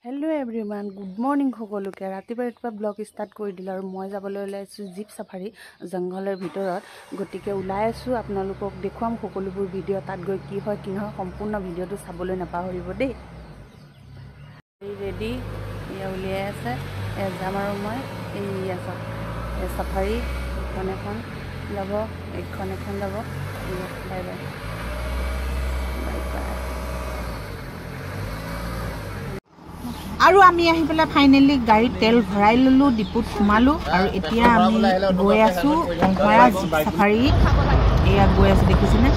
Hello everyone good morning সকলোকে ৰাতিপুৱা blog start কৰি দিলে আৰু মই যাবলৈ ওলাইছো জীপ সাফাৰী জংঘলৰ ভিতৰত গটিকে ওলাই আছো আপোনালোকক দেখুৱাম সকলোবোৰ ভিডিও তাত গৈ কি হয় কি নহয় সম্পূৰ্ণ ভিডিওটো চাবলৈ নাপাহৰিব দেই ৰেডি ইয়া উলিয়াই আছে যাম আৰু মই এই সাফাৰী এখন যাব এখন যাব বাই বাই আৰু আমি আহি পেলাই ফাইনেলি গাড়ী তেল ভৰাই ললো ডিপুত সোমালো আৰু এতিয়া আমি গৈ আছো কংহৰা সাফাৰী এয়া গৈ আছো দেখিছেনে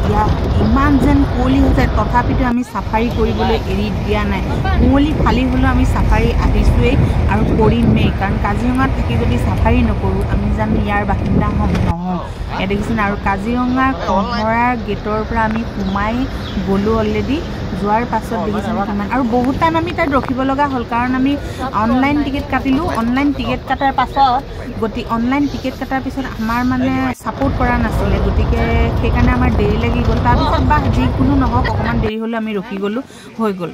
ইয়া ইমান যেন কুঁৱলী হৈছে তথাপিতো আমি সাফাৰী কৰিবলৈ এৰি দিয়া নাই কুঁৱলী ফালি হ'লেও আমি সাফাৰী আহিছোৱেই আৰু কৰিমেই কাৰণ কাজিৰঙাত থাকি যদি সাফাৰী নকৰোঁ আমি জানো ইয়াৰ বাসিন্দা হ'ম নহওঁ এয়া দেখিছেনে আৰু কাজিৰঙাৰ কংহৰাৰ গেটৰ পৰা আমি সোমাই গ'লোঁ অলৰেডি যোৱাৰ পাছত দেখিছেনে কিমান আৰু বহুত টাইম আমি তাত ৰখিব লগা হ'ল কাৰণ আমি অনলাইন টিকেট কাটিলোঁ অনলাইন টিকেট কটাৰ পাছত অনলাইন টিকেট কটাৰ পিছত আমাৰ মানে ছাপোৰ্ট কৰা নাছিলে গতিকে সেইকাৰণে আমাৰ দেৰি লাগি গ'ল তাৰপিছত বা যিকোনো নহওক অকণমান দেৰি হ'লেও আমি ৰখি গ'লোঁ হৈ গ'ল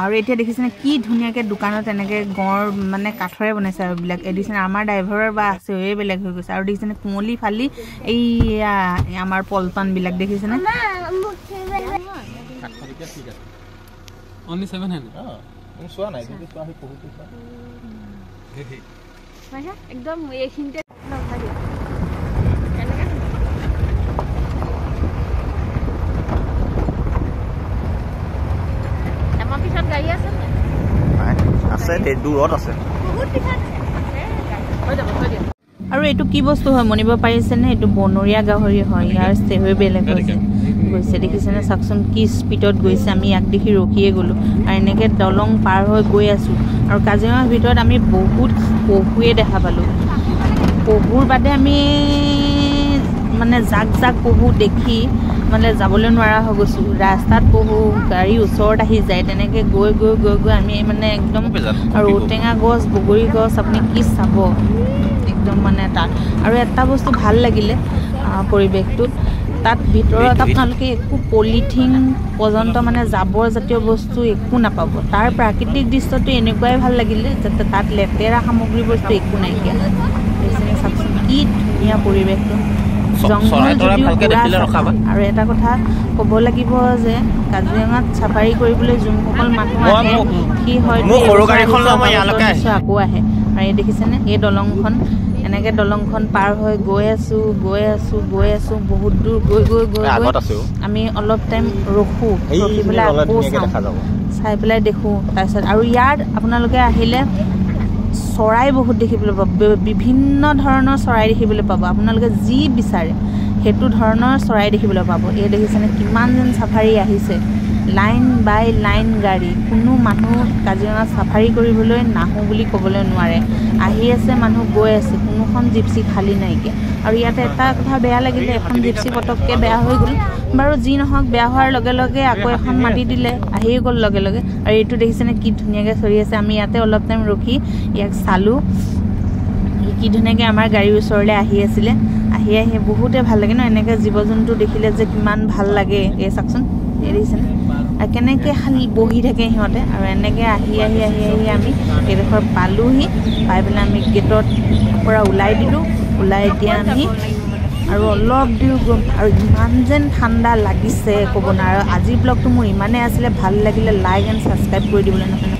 আৰু এতিয়া দেখিছেনে কি ধুনীয়াকৈ দোকানত এনেকৈ গঁড় মানে কাঠৰে বনাইছে আৰু এইবিলাক দেখিছেনে আমাৰ ড্ৰাইভাৰৰ বা আছে এই বেলেগ হৈ গৈছে আৰু দেখিছেনে কুঁৱলী ফালি এইয়া আমাৰ পল্টনবিলাক দেখিছেনে Only 700. Soa নাই কিন্তু soa হি বহুত soa. মানে একদম এইখিনতে নাভাগে এনেকা আমাৰ পিছত গাড়ী আছে নে আছে তে দূৰত আছে বহুত পিছত আছে হৈ যাব হৈ দিয়া আৰু এইটো কি বস্তু হয় মনিব পাৰিছেনে এইটো বনৰীয়া গাহৰি হয় ইয়াৰ চেহৈ বেলেগ হৈছে গৈছে দেখিছেনে চাকচোন কি স্পীডত গৈছে আমি ইয়াক দেখি ৰখিয়ে গ'লোঁ আৰু এনেকৈ দলং পাৰ হৈ গৈ আছোঁ আৰু কাজিৰঙাৰ ভিতৰত আমি বহুত পহুৱে দেখা পালোঁ পহুৰ বাদে আমি মানে জাক জাক পহু দেখি মানে যাবলৈ নোৱাৰা হৈ গৈছোঁ ৰাস্তাত পহু গাড়ী ওচৰত আহি যায় তেনেকৈ গৈ গৈ গৈ গৈ আমি মানে একদম আৰু ঔটেঙা গছ বগৰী গছ আপুনি কি চাব একদম মানে তাত আৰু এটা বস্তু ভাল লাগিলে পৰিৱেশটোত তাত ভিতৰত আপোনালোকে একো পলিথিন পৰ্যন্ত মানে জাবৰ জাতীয় বস্তু একো নাপাব তাৰ প্ৰাকৃতিক দৃশ্যটো এনেকুৱাই ভাল লাগিলে যাতে তাত লেতেৰা সামগ্ৰী বস্তু একো নাইকিয়া চাওকচোন কি ধুনীয়া পৰিৱেশটো আৰু এটা কথা ক'ব লাগিব যে কাজিৰঙাত চাফাৰী কৰিবলৈ যোনসকল মানুহ আহে সি হয়তো আকৌ আহে আৰু এই দেখিছেনে এই দলংখন এনেকৈ দলংখন পাৰ হৈ গৈ আছোঁ বহুত দূৰ গৈ আমি অলপ টাইম ৰখোঁ ৰখি পেলাই আকৌ চাই পেলাই দেখোঁ তাৰপিছত আৰু ইয়াত আপোনালোকে আহিলে চৰাই বহুত দেখিবলৈ পাব বিভিন্ন ধৰণৰ চৰাই দেখিবলৈ পাব আপোনালোকে যি বিচাৰে সেইটো ধৰণৰ চৰাই দেখিবলৈ পাব এই দেখিছেনে কিমান যেন চাফাৰী আহিছে লাইন বাই লাইন গাড়ী কোনো মানুহ কাজিৰঙাত চাফাৰী কৰিবলৈ নাহোঁ বুলি ক'বলৈ নোৱাৰে আহি আছে মানুহ গৈ আছে কোনোখন জিপচি খালী নাইকিয়া আৰু ইয়াতে এটা কথা বেয়া লাগিলে এখন জিপচি পটককৈ বেয়া হৈ গ'ল বাৰু যি নহওক বেয়া হোৱাৰ লগে লগে আকৌ এখন মাতি দিলে আহিয়ে গ'ল লগে লগে আৰু এইটো দেখিছেনে কি ধুনীয়াকৈ চলি আছে আমি ইয়াতে অলপ টাইম ৰখি ইয়াক চালোঁ কি ধুনীয়াকৈ আমাৰ গাড়ীৰ ওচৰলৈ আহি আছিলে আহি বহুতে ভাল লাগে ন এনেকৈ জীৱ জন্তু দেখিলে যে কিমান ভাল লাগে এই চাওকচোন এই দেখিছেনে আৰু কেনেকৈ খালি বহি থাকে সিহঁতে আৰু এনেকৈ আহি আমি এইডোখৰ পালোঁহি পাই পেলাই আমি গেটৰ পৰা ওলাই দিলোঁ ওলাই এতিয়া আমি আৰু অলপ দেৰি গ'ম আৰু ইমান যেন ঠাণ্ডা লাগিছে ক'ব নোৱাৰোঁ আজিৰ ব্লগটো মোৰ ইমানেই আছিলে ভাল লাগিলে লাইক এণ্ড ছাবস্ক্ৰাইব কৰি দিবলৈ নহয়